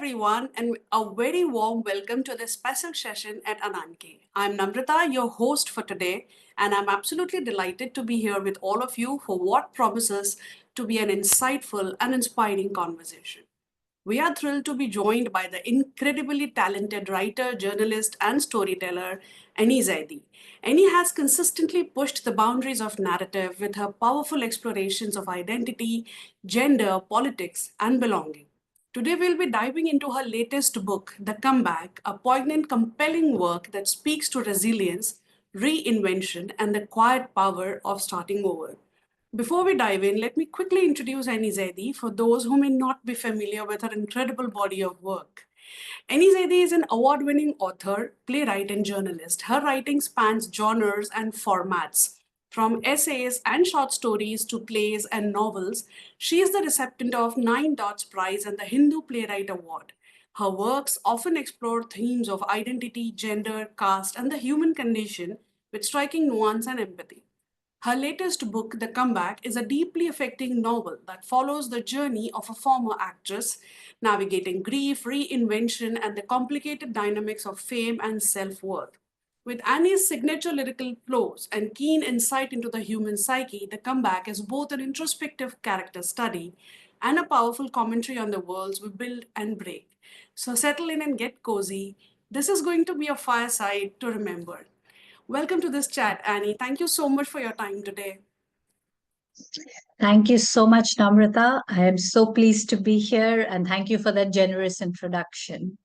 everyone, and a very warm welcome to this special session at Ananke. I'm Namrata, your host for today, and I'm absolutely delighted to be here with all of you for what promises to be an insightful and inspiring conversation. We are thrilled to be joined by the incredibly talented writer, journalist, and storyteller, Annie Zaidi. Annie has consistently pushed the boundaries of narrative with her powerful explorations of identity, gender, politics, and belonging. Today, we'll be diving into her latest book, The Comeback, a poignant, compelling work that speaks to resilience, reinvention, and the quiet power of starting over. Before we dive in, let me quickly introduce Annie Zaidi for those who may not be familiar with her incredible body of work. Annie Zaidi is an award winning author, playwright, and journalist. Her writing spans genres and formats. From essays and short stories to plays and novels, she is the recipient of 9 Dots Prize and the Hindu Playwright Award. Her works often explore themes of identity, gender, caste, and the human condition with striking nuance and empathy. Her latest book, The Comeback, is a deeply affecting novel that follows the journey of a former actress navigating grief, reinvention, and the complicated dynamics of fame and self worth. With Annie's signature lyrical flows and keen insight into the human psyche, The Comeback is both an introspective character study and a powerful commentary on the worlds we build and break. So settle in and get cozy. This is going to be a fireside to remember. Welcome to this chat, Annie. Thank you so much for your time today. Thank you so much, Namrata. I am so pleased to be here and thank you for that generous introduction.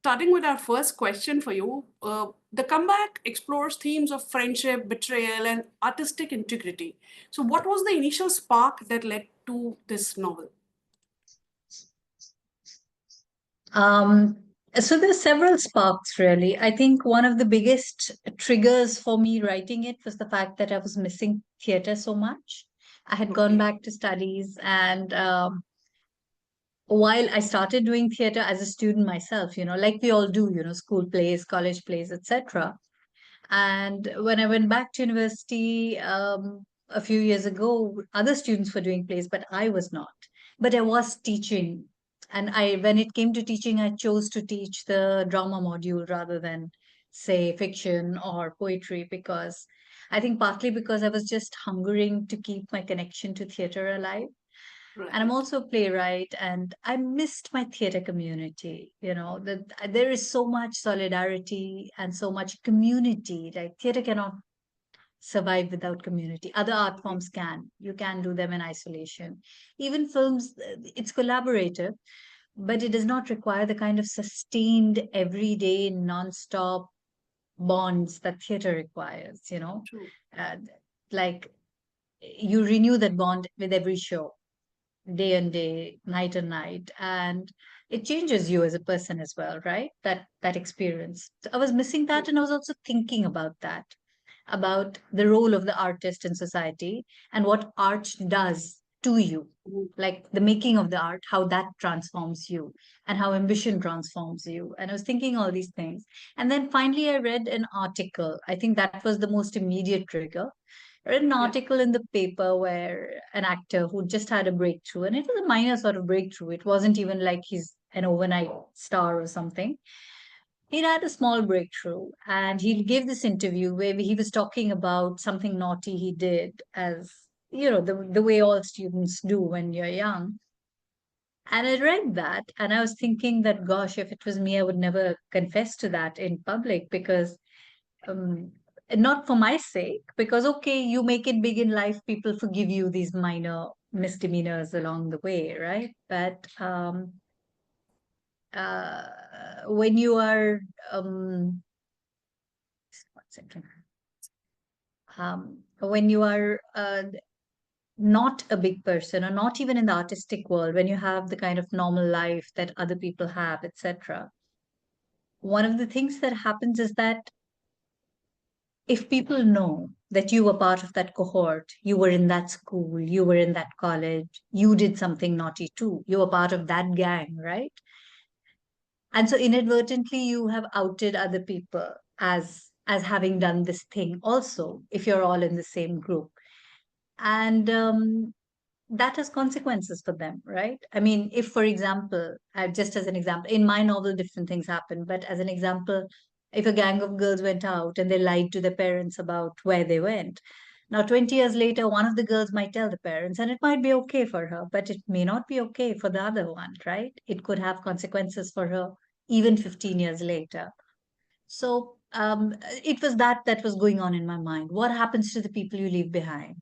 Starting with our first question for you, the comeback explores themes of friendship, betrayal, and artistic integrity. So, what was the initial spark that led to this novel? So there's several sparks, really. I think one of the biggest triggers for me writing it was the fact that I was missing theater so much. I had gone back to studies, and while I started doing theater as a student myself, like we all do, school plays, college plays, etc. And when I went back to university a few years ago, other students were doing plays, but I was not. But I was teaching. And when it came to teaching, I chose to teach the drama module rather than, say, fiction or poetry, because I think partly because I was just hungering to keep my connection to theater alive. And I'm Right. also a playwright, and I missed my theater community. That there is so much solidarity and so much community. Like theater cannot survive without community. Other art forms can. You can do them in isolation. Even films, it's collaborative, but it does not require the kind of sustained, everyday, non-stop bonds that theater requires. True. Uh, like you renew that bond with every show, day and day, night and night, and it changes you as a person as well, right? That experience. So I was missing that, True. and I was also thinking about that, about the role of the artist in society and what art does to you, Mhm. like the making of the art, how that transforms you and how ambition transforms you. And I was thinking all these things, and then finally I read an article. I think that was the most immediate trigger. I read an Yeah. article in the paper where an actor who just had a breakthrough, and it was a minor sort of breakthrough. It wasn't even like he's an overnight star or something. He had a small breakthrough, and he gave this interview where he was talking about something naughty he did, as the way all students do when you're young. And I read that, and I was thinking that, gosh, if it was me, I would never confess to that in public, because um, not for my sake, because okay, you make it big in life, people forgive you these minor misdemeanors along the way, right? But uh, when you are one second. When you are not a big person, or not even in the artistic world, when you have the kind of normal life that other people have, etc., one of the things that happens is that if people know that you were part of that cohort, you were in that school, you were in that college, you did something naughty too, you were part of that gang, right? And so inadvertently you have outed other people as having done this thing also, if you're all in the same group. And that has consequences for them, right? I mean, if, for example, just as an example, in my novel, different things happen, but as an example, if a gang of girls went out and they lied to their parents about where they went, now 20 years later, one of the girls might tell the parents, and it might be okay for her, but it may not be okay for the other one, right? It could have consequences for her even 15 years later. So it was that was going on in my mind. What happens to the people you leave behind?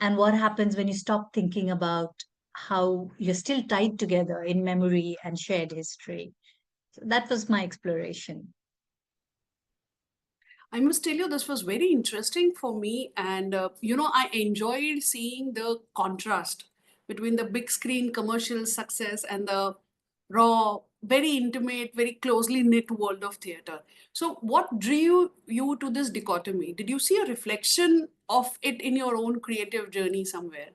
And what happens when you stop thinking about how you're still tied together in memory and shared history? So that was my exploration. I must tell you, this was very interesting for me. And, I enjoyed seeing the contrast between the big screen commercial success and the raw, very intimate, very closely knit world of theater. So, what drew you to this dichotomy? Did you see a reflection of it in your own creative journey somewhere?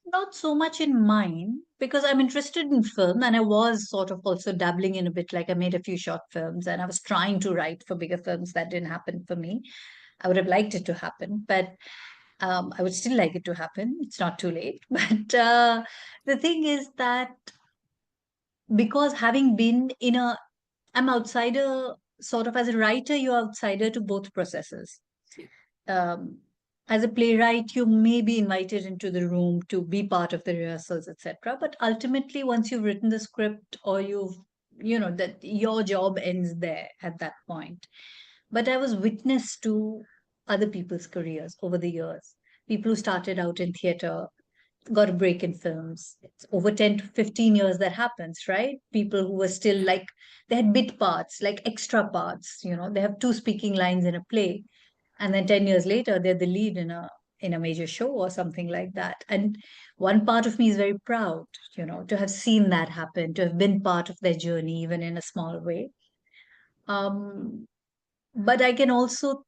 Not so much in mine because I'm interested in film and I was sort of also dabbling in a bit, like I made a few short films and I was trying to write for bigger films. That didn't happen for me. I would have liked it to happen, but I would still like it to happen. It's not too late. But the thing is that because having been in a, I'm outsider, sort of as a writer, you're outsider to both processes. Yeah. Um, as a playwright, you may be invited into the room to be part of the rehearsals, etc. But ultimately, once you've written the script or that your job ends there at that point. But I was witness to other people's careers over the years. People who started out in theater, got a break in films. It's over 10 to 15 years that happens, right? People who were still Yeah. like, they had bit parts, like extra parts, they have two speaking lines in a play. And then 10 years later, they're the lead in a major show or something like that. And one part of me is very proud, to have seen that happen, to have been part of their journey, even in a small way. Um, but I can also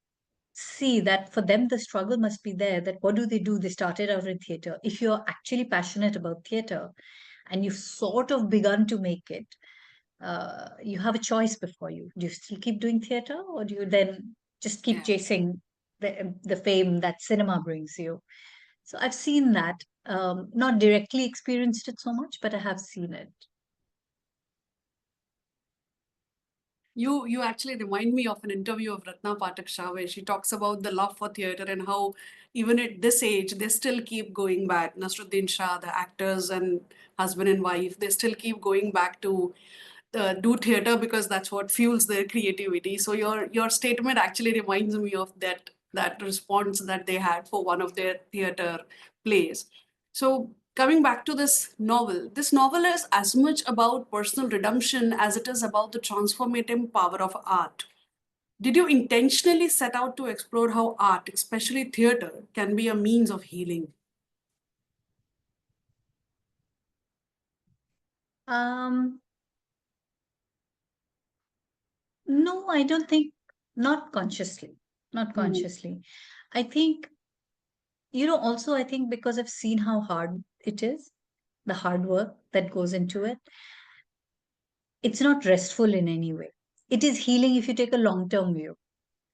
see that for them the struggle must be there, that what do? They started out in theater. If you're actually passionate about theater and you've sort of begun to make it, you have a choice before you. Do you still keep doing theater or do you then just keep Yeah. chasing the fame that cinema brings you? So I've seen that, not directly experienced it so much, but I have seen it. You actually remind me of an interview of Ratna Pathak Shah where she talks about the love for theatre and how even at this age they still keep going back. Nasruddin Shah, the actors and husband and wife, they still keep going back to do theatre because that's what fuels their creativity. So your statement actually reminds me of that response that they had for one of their theatre plays. So coming back to this novel is as much about personal redemption as it is about the transformative power of art. Did you intentionally set out to explore how art, especially theater, can be a means of healing? Um, no, I don't think, not consciously, not Hmm. consciously. I think, also, I think because I've seen how hard it is, the hard work that goes into it, it's not restful in any way. It is healing if you take a long term view.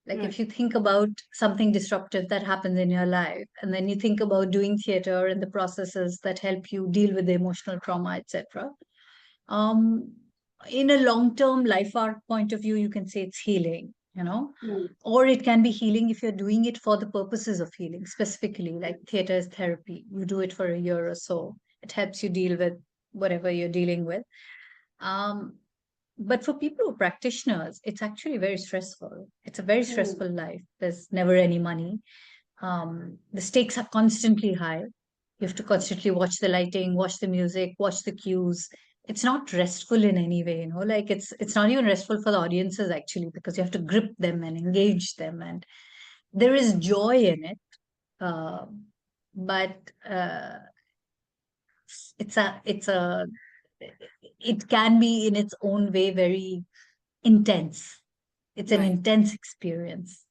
Like if Right. you think about something disruptive that happens in your life, and then you think about doing theater and the processes that help you deal with the emotional trauma, etc. Um, in a long term life arc point of view, you can say it's healing, Hmm. or it can be healing if you're doing it for the purposes of healing, specifically like theater is therapy. You do it for a year or so, it helps you deal with whatever you're dealing with. Um, but for people who are practitioners, it's actually very stressful. It's a very Hmm. stressful life. There's never any money. The stakes are constantly high. You have to constantly watch the lighting, watch the music, watch the cues. It's not restful in any way, like it's not even restful for the audiences actually, because you have to grip them and engage them, and there is joy in it. Uh, but it's a it can be in its own way very intense. It's an Right. intense experience.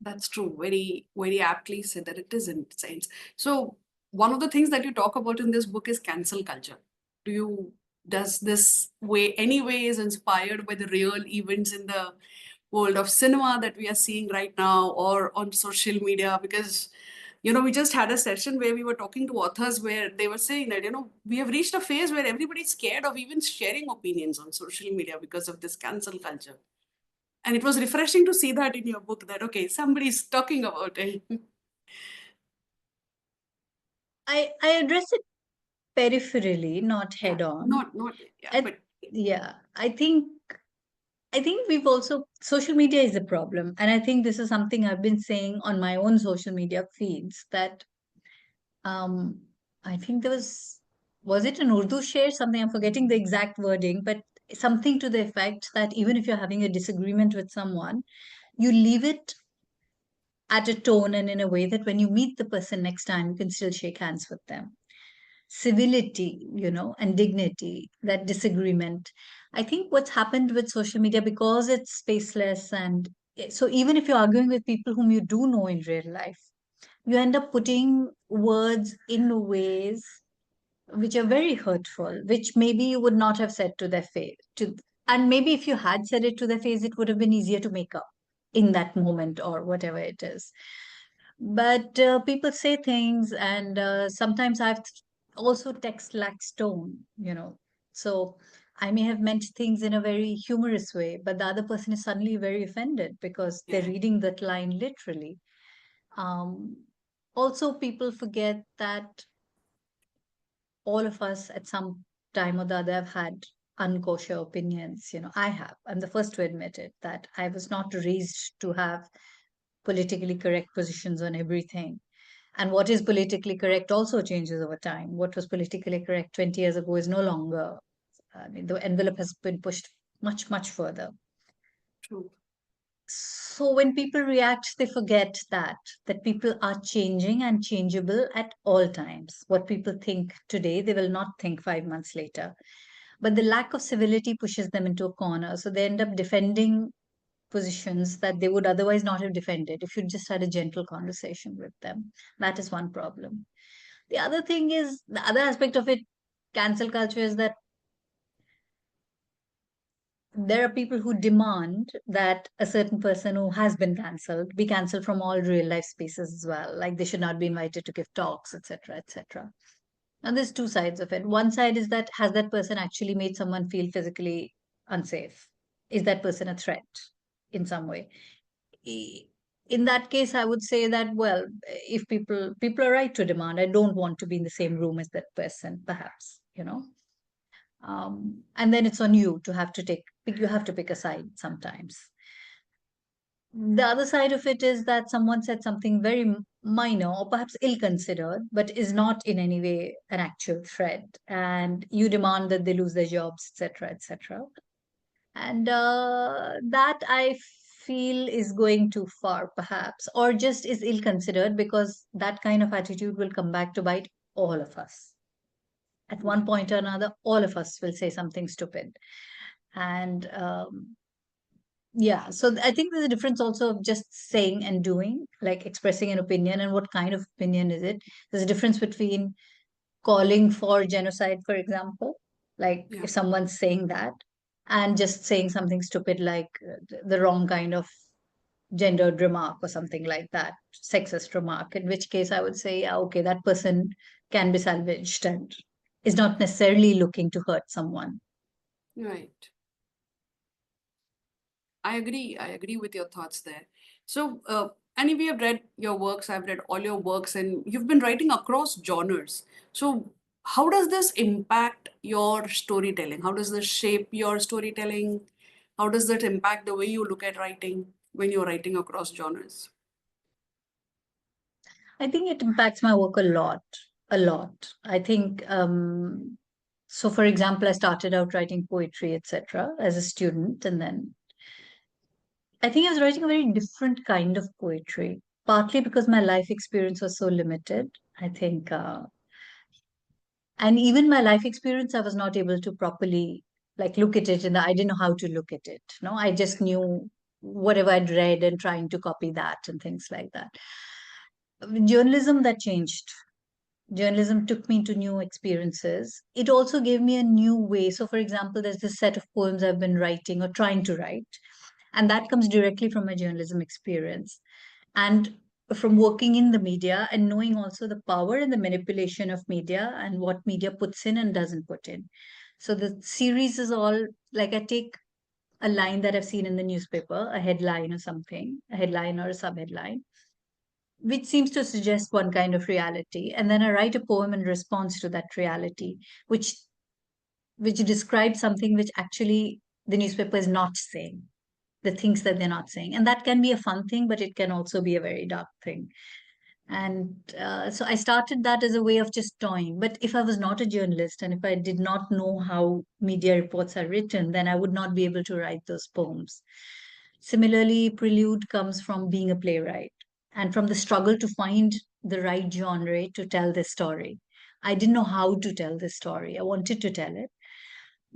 That's true. Very, very aptly said that it is intense. So one of the things that you talk about in this book is cancel culture. Do you does this way anyway is inspired by the real events in the world of cinema that we are seeing right now, or on social media. Because we just had a session where we were talking to authors where they were saying that we have reached a phase where everybody's scared of even sharing opinions on social media because of this cancel culture. And it was refreshing to see that in your book, that okay, somebody's talking about it. I address it peripherally, not Yeah, head on. not yeah, And but yeah, I think we've also social media is a problem. And I think this is something I've been saying on my own social media feeds that um I think there was it an Urdu share, something I'm forgetting the exact wording, but something to the effect that even if you're having a disagreement with someone, you leave it at a tone and in a way that when you meet the person next time, you can still shake hands with them. Civility, and dignity, that disagreement. I think what's happened with social media, because it's spaceless, and so even if you're arguing with people whom you do know in real life, you end up putting words in ways which are very hurtful, which maybe you would not have said to their face. And maybe if you had said it to their face, it would have been easier to make up in that moment or whatever it is. But people say things, and sometimes I've also text lacks tone. So I may have meant things in a very humorous way, but the other person is suddenly very offended because they're yeah, reading that line literally. Um, Also, people forget that all of us at some time or the other have had unkosher opinions. I have. I'm the first to admit it, that I was not raised to have politically correct positions on everything. And what is politically correct also changes over time. What was politically correct 20 years ago is no longer. I mean, the envelope has been pushed much, much further. true. So when people react, they forget that people are changing and changeable at all times. What people think today, they will not think 5 months later. But the lack of civility pushes them into a corner. So they end up defending positions that they would otherwise not have defended if you just had a gentle conversation with them. That is one problem. The other thing is the other aspect of it, cancel culture, is that there are people who demand that a certain person who has been cancelled be cancelled from all real life spaces as well. Like they should not be invited to give talks, etc., etc. And there's two sides of it. One side is that has that person actually made someone feel physically unsafe? Is that person a threat in some way? In that case, I would say that, well, if people are right to demand, I don't want to be in the same room as that person, perhaps. And then it's on you to have to you have to pick a side sometimes. The other side of it is that someone said something very minor or perhaps ill considered, but is not in any way an actual threat, and you demand that they lose their jobs, etc., etc. And that I feel is going too far, perhaps, or just is ill considered, because that kind of attitude will come back to bite all of us. At one Yeah, point or another, all of us will say something stupid. And yeah, so I think there's a difference also of just saying and doing, like expressing an opinion, and what kind of opinion is it. There's a difference between calling for genocide, for example, like yeah, if someone's saying that, and just saying something stupid like the wrong kind of gendered remark or something like that, sexist remark, in which case I would say, yeah, okay, that person can be salvaged and is not necessarily looking to hurt someone. right. I agree. I agree with your thoughts there. So, Annie, we have read your works. I've read all your works, and you've been writing across genres. So, how does this impact your storytelling? How does this shape your storytelling? How does that impact the way you look at writing when you're writing across genres? I think it impacts my work a lot, a lot. I think so. For example, I started out writing poetry, etc., as a student, and then I think I was writing a very different kind of poetry. Partly because my life experience was so limited. I think, and even my life experience, I was not able to properly like look at it, and I didn't know how to look at it. No, I just knew whatever I'd read and trying to copy that and things like that. Journalism, that changed. Journalism took me to new experiences. It also gave me a new way. So, for example, there's this set of poems I've been writing or trying to write. And that comes directly from my journalism experience and from working in the media and knowing also the power and the manipulation of media and what media puts in and doesn't put in. So the series is all like I take a line that I've seen in the newspaper, a headline or something, a headline or a subheadline, which seems to suggest one kind of reality. And then I write a poem in response to that reality, which describes something which actually the newspaper is not saying, the things that they're not saying. And that can be a fun thing, but it can also be a very dark thing. And so I started that as a way of just toying. But if I was not a journalist and if I did not know how media reports are written, then I would not be able to write those poems. Similarly, Prelude comes from being a playwright and from the struggle to find the right genre to tell this story. I didn't know how to tell this story. I wanted to tell it.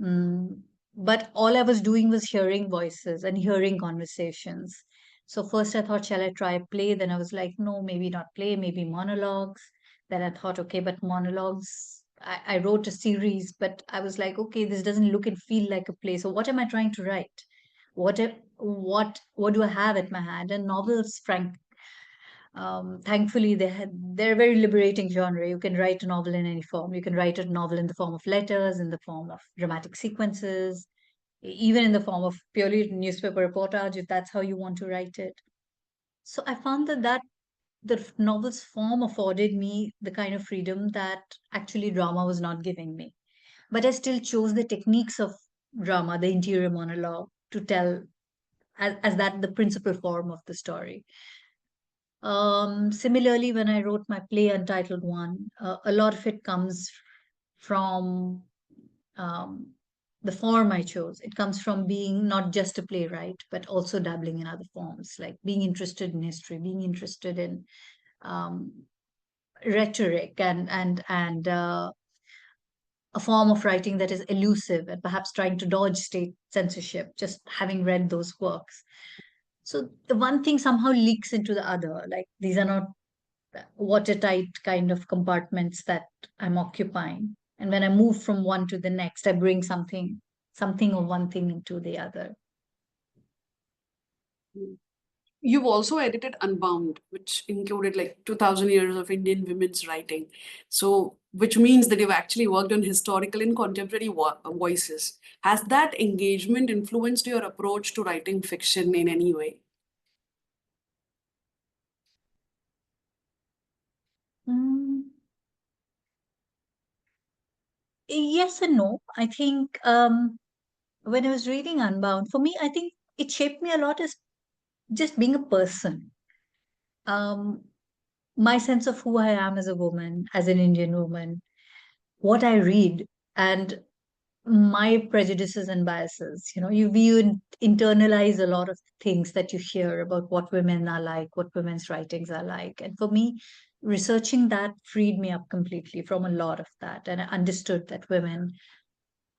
Mm, but all I was doing was hearing voices and hearing conversations. So first I thought, shall I try a play? Then I was like, no, maybe not play, maybe monologues. Then I thought, okay, but monologues. I wrote a series, but I was like, okay, this doesn't look and feel like a play. So what am I trying to write? What do I have at my hand? And novels, thankfully they're a very liberating genre. You can write a novel in any form. You can write a novel in the form of letters, in the form of dramatic sequences, even in the form of purely newspaper reportage, if that's how you want to write it. So I found that the novel's form afforded me the kind of freedom that actually drama was not giving me. But I still chose the techniques of drama, the interior monologue, to tell as that the principal form of the story. Similarly, when I wrote my play Untitled One, a lot of it comes from um, the form I chose. It comes from being not just a playwright, but also dabbling in other forms, like being interested in history, being interested in um, rhetoric, and a form of writing that is elusive and perhaps trying to dodge state censorship. Just having read those works, so the one thing somehow leaks into the other. Like these are not watertight kind of compartments that I'm occupying. And when I move from one to the next, I bring something of one thing into the other. You've also edited Unbound, which included like 2000 years of Indian women's writing. So, which means that you've actually worked on historical and contemporary voices. Has that engagement influenced your approach to writing fiction in any way? Mm, yes and no. I think when I was reading Unbound, for me, I think it shaped me a lot as just being a person. Um, my sense of who I am as a woman, as an Indian woman, what I read, and my prejudices and biases. You internalize a lot of things that you hear about what women are like, what women's writings are like. And for me, researching that freed me up completely from a lot of that. And I understood that women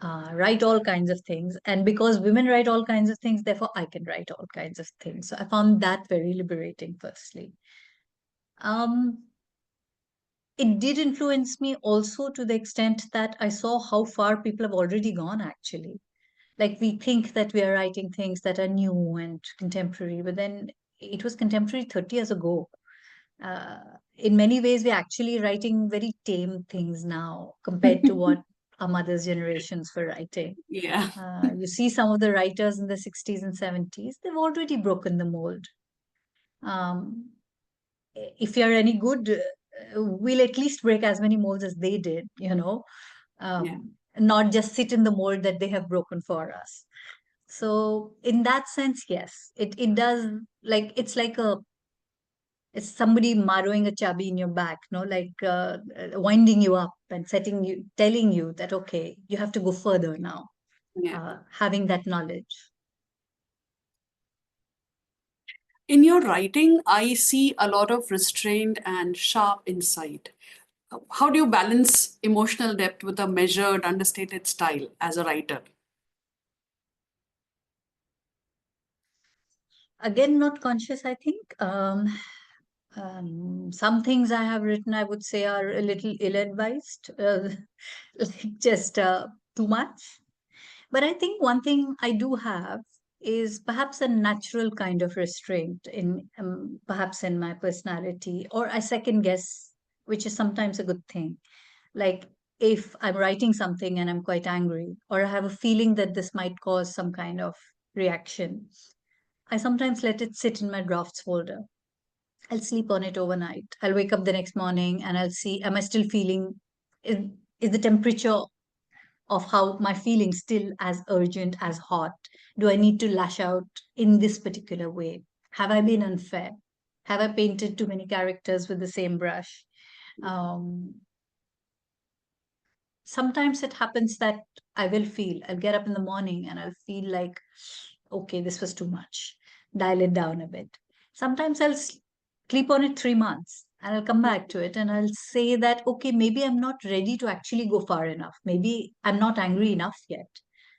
write all kinds of things. And because women write all kinds of things, therefore I can write all kinds of things. So I found that very liberating, firstly. Um, it did influence me also to the extent that I saw how far people have already gone, actually. Like we think that we are writing things that are new and contemporary, but then it was contemporary 30 years ago. Uh, in many ways, we're actually writing very tame things now compared to what our mothers' generations were writing. Yeah. You see some of the writers in the 60s and 70s, they've already broken the mold. Um, if you're any good, we'll at least break as many molds as they did, Yeah. not just sit in the mold that they have broken for us. So in that sense, yes, it does. Like it's somebody marrowing a chubby in your back, like winding you up and telling you that okay, you have to go further now. Yeah. Having that knowledge. In your writing, I see a lot of restraint and sharp insight. How do you balance emotional depth with a measured, understated style as a writer? Again, not conscious, I think. Some things I have written, I would say, are a little ill-advised, like just too much. But I think one thing I do have is perhaps a natural kind of restraint in perhaps in my personality, or I second guess, which is sometimes a good thing. Like if I'm writing something and I'm quite angry, or I have a feeling that this might cause some kind of reaction, I sometimes let it sit in my drafts folder. I'll sleep on it overnight. I'll wake up the next morning and I'll see, am I still feeling, is the temperature of how my feelings still as urgent, as hot? Do I need to lash out in this particular way? Have I been unfair? Have I painted too many characters with the same brush? Um, Sometimes it happens that I'll get up in the morning and I'll feel like, okay, this was too much. Dial it down a bit. Sometimes I'll sleep on it 3 months and I'll come back to it and I'll say that, okay, maybe I'm not ready to actually go far enough. Maybe I'm not angry enough yet.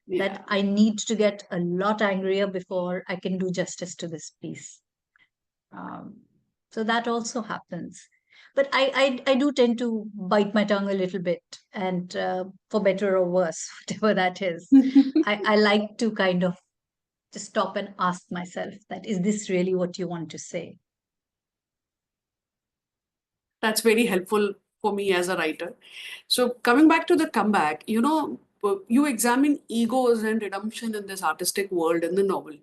Yeah. That I need to get a lot angrier before I can do justice to this piece. Um, so that also happens. But I do tend to bite my tongue a little bit, and for better or worse, whatever that is, I like to kind of just stop and ask myself that, is this really what you want to say? That's very helpful for me as a writer. So, coming back to the comeback, you examine egos and redemption in this artistic world in the novel.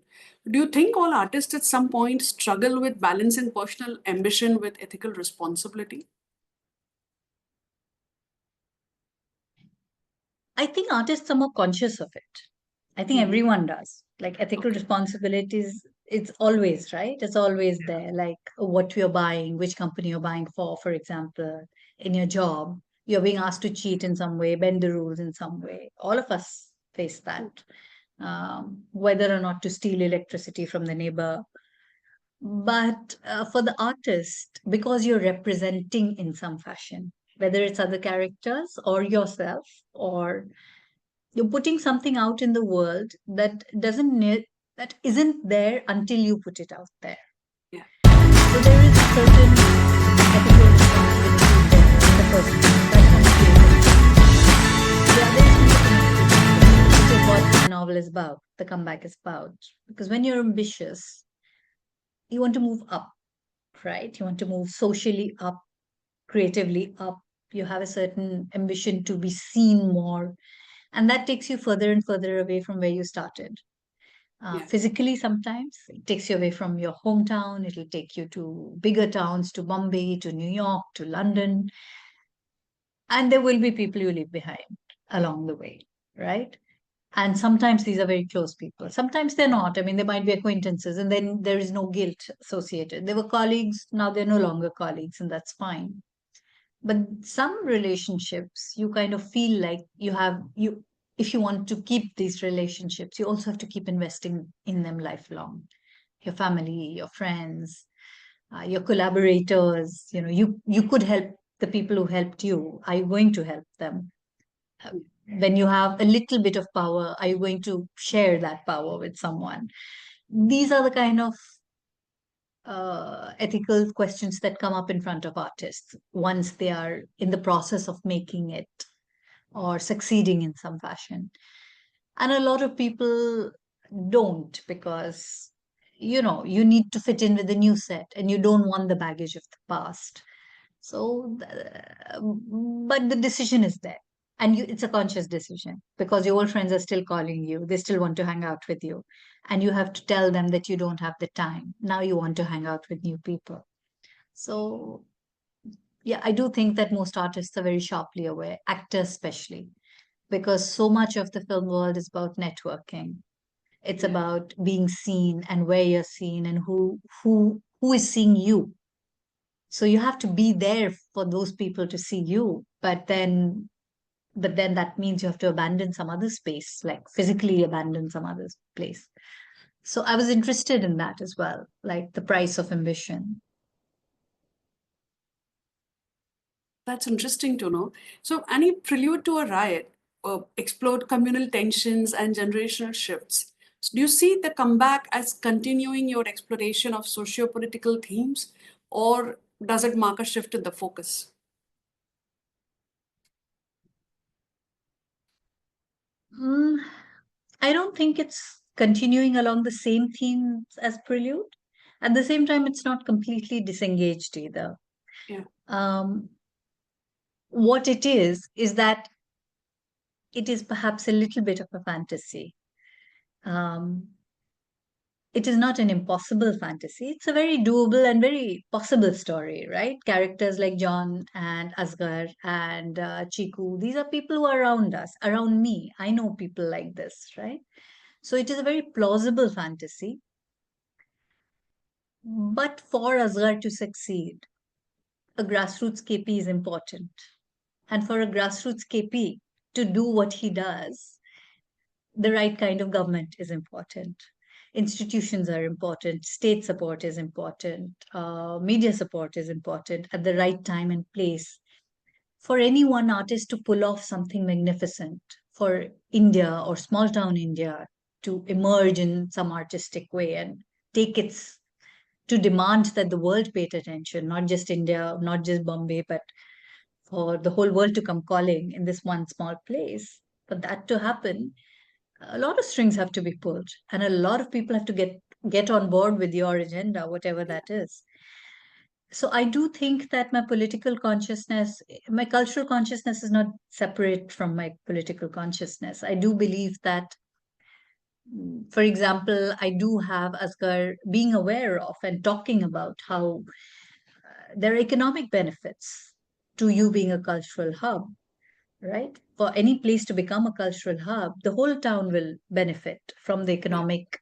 Do you think all artists at some point struggle with balancing personal ambition with ethical responsibility? I think artists are more conscious of it. I think Hmm. everyone does. Like ethical Okay. responsibilities, it's always, right? It's always there. Like what you're buying, which company you're buying for example, in your job, you're being asked to cheat in some way, bend the rules in some way. All of us face that. Whether or not to steal electricity from the neighbor. But for the artist, because you're representing in some fashion, whether it's other characters or yourself, or you're putting something out in the world that doesn't need, that isn't there until you put it out there. Yeah. So there is a certain ethical responsibility there in the first place. That's on creativity. The other is from the community, which is what the novel is about, the comeback is about. Because when you're ambitious, you want to move up, right? You want to move socially up, creatively up. You have a certain ambition to be seen more, and that takes you further and further away from where you started. Yeah. Physically, sometimes it takes you away from your hometown. It'll take you to bigger towns, to Bombay, to New York, to London. And there will be people you leave behind along the way, right? And sometimes these are very close people. Sometimes they're not. I mean, they might be acquaintances, and then there is no guilt associated. They were colleagues, now they're no longer colleagues, and that's fine. But some relationships, you kind of feel like you if you want to keep these relationships, you also have to keep investing in them lifelong. Your family, your friends, your collaborators, you could help the people who helped you. Are you going to help them? When you have a little bit of power, are you going to share that power with someone? These are the kind of ethical questions that come up in front of artists once they are in the process of making it or succeeding in some fashion. And a lot of people don't, because you need to fit in with the new set and you don't want the baggage of the past. So, but the decision is there. And it's a conscious decision because your old friends are still calling you. They still want to hang out with you. And you have to tell them that you don't have the time. Now you want to hang out with new people. So, yeah, I do think that most artists are very sharply aware, actors especially, because so much of the film world is about networking. It's Yeah. about being seen and where you're seen and who is seeing you. So you have to be there for those people to see you. But then that means you have to abandon some other space, like physically abandon some other place. So I was interested in that as well, like the price of ambition. That's interesting to know. So, any prelude to a riot explored communal tensions and generational shifts. So do you see the comeback as continuing your exploration of socio-political themes, or does it mark a shift in the focus? Mm, I don't think it's continuing along the same themes as Prelude. At the same time, it's not completely disengaged either. Yeah. What it is that it is perhaps a little bit of a fantasy. Um, it is not an impossible fantasy. It's a very doable and very possible story, right? Characters like John and Asghar and Chiku, these are people who are around us, around me. I know people like this, right? So it is a very plausible fantasy. But for Asghar to succeed, a grassroots KP is important. And for a grassroots KP to do what he does, the right kind of government is important. Institutions are important. State support is important. Media support is important at the right time and place. For any one artist to pull off something magnificent, for India or small town India to emerge in some artistic way and take its to demand that the world paid attention, not just India, not just Bombay, but for the whole world to come calling in this one small place. For that to happen, a lot of strings have to be pulled, and a lot of people have to get on board with your agenda, whatever that is. So I do think that my political consciousness, my cultural consciousness is not separate from my political consciousness. I do believe that, for example, I do have Asghar being aware of and talking about how there are economic benefits to you being a cultural hub, right? For any place to become a cultural hub, the whole town will benefit from the Yeah. economic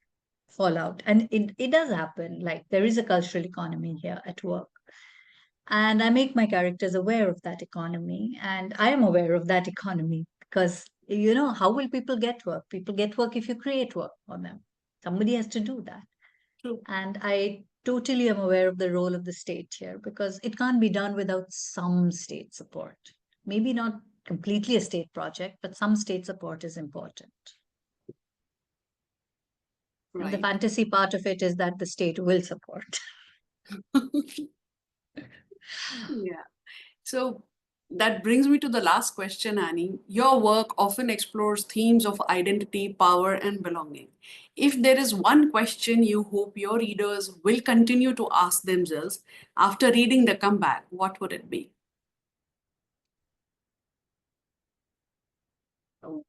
fallout. And it does happen. Like there is a cultural economy here at work. And I make my characters aware of that economy. And I am aware of that economy because, how will people get work? People get work if you create work for them. Somebody has to do that. True. And I totally am aware of the role of the state here because it can't be done without some state support. Maybe not completely a state project, but some state support is important. And the Right. fantasy part of it is that the state will support. Yeah. So that brings me to the last question, Annie. Your work often explores themes of identity, power, and belonging. If there is one question you hope your readers will continue to ask themselves after reading The Comeback, what would it be?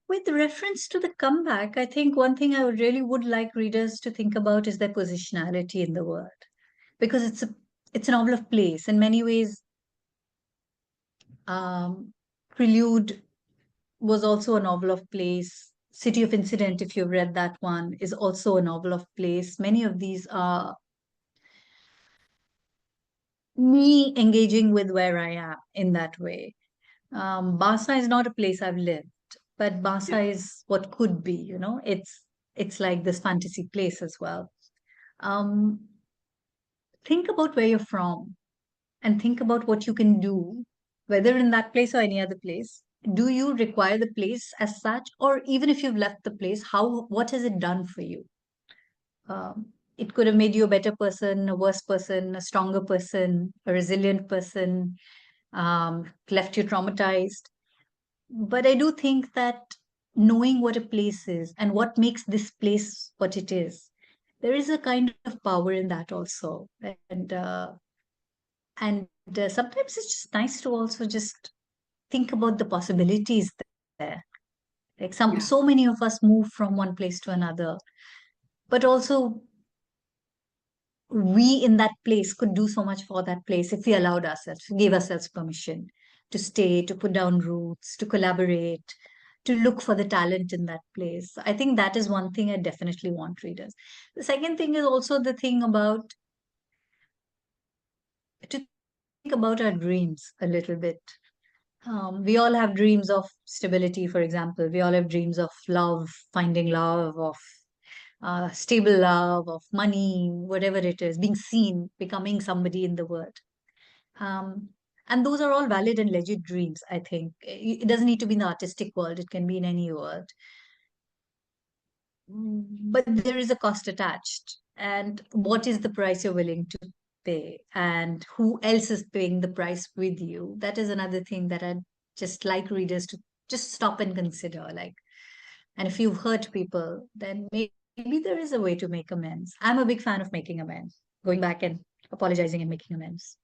With reference to the comeback, I think one thing I really would like readers to think about is their positionality in the world. Because it's a novel of place. In many ways, Prelude was also a novel of place. City of Incident, if you've read that one, is also a novel of place. Many of these are me engaging with where I am in that way. Basa is not a place I've lived, but Yeah. Basa is what could be, it's like this fantasy place as well. Um, think about where you're from and think about what you can do, whether in that place or any other place. Do you require the place as such, or even if you've left the place, what has it done for you? It could have made you a better person, a worse person, a stronger person, a resilient person, left you traumatized. But I do think that knowing what a place is and what makes this place what it is, there is a kind of power in that also. And sometimes it's just nice to also just think about the possibilities there. Like Yeah. so many of us move from one place to another, but also we in that place could do so much for that place if we allowed ourselves, gave ourselves permission to stay, to put down roots, to collaborate, to look for the talent in that place. I think that is one thing I definitely want readers. The second thing is also the thing about to think about our dreams a little bit. We all have dreams of stability, for example. We all have dreams of love, finding love, of stable love, of money, whatever it is, being seen, becoming somebody in the world. Um, and those are all valid and legit dreams, I think. It doesn't need to be in the artistic world, it can be in any world. But there is a cost attached. And what is the price you're willing to pay? And who else is paying the price with you? That is another thing that I'd just like readers to just stop and consider. Like, and if you've hurt people, then maybe there is a way to make amends. I'm a big fan of making amends, going back and apologizing and making amends.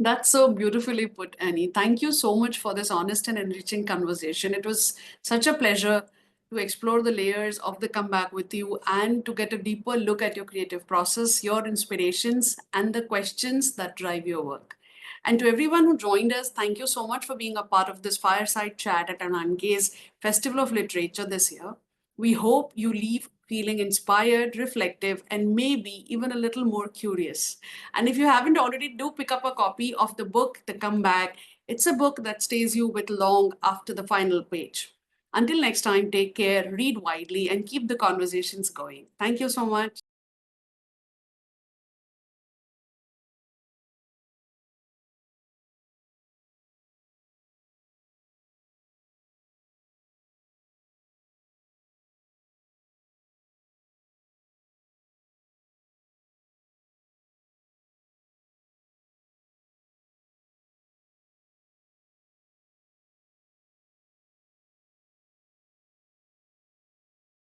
That's so beautifully put, Annie. Thank you so much for this honest and enriching conversation. It was such a pleasure to explore the layers of the comeback with you and to get a deeper look at your creative process, your inspirations, and the questions that drive your work. And to everyone who joined us, thank you so much for being a part of this fireside chat at Ananke's Festival of Literature this year. We hope you leave feeling inspired, reflective, and maybe even a little more curious. And if you haven't already, do pick up a copy of the book, The Comeback. It's a book that stays you with long after the final page. Until next time, take care, read widely, and keep the conversations going. Thank you so much.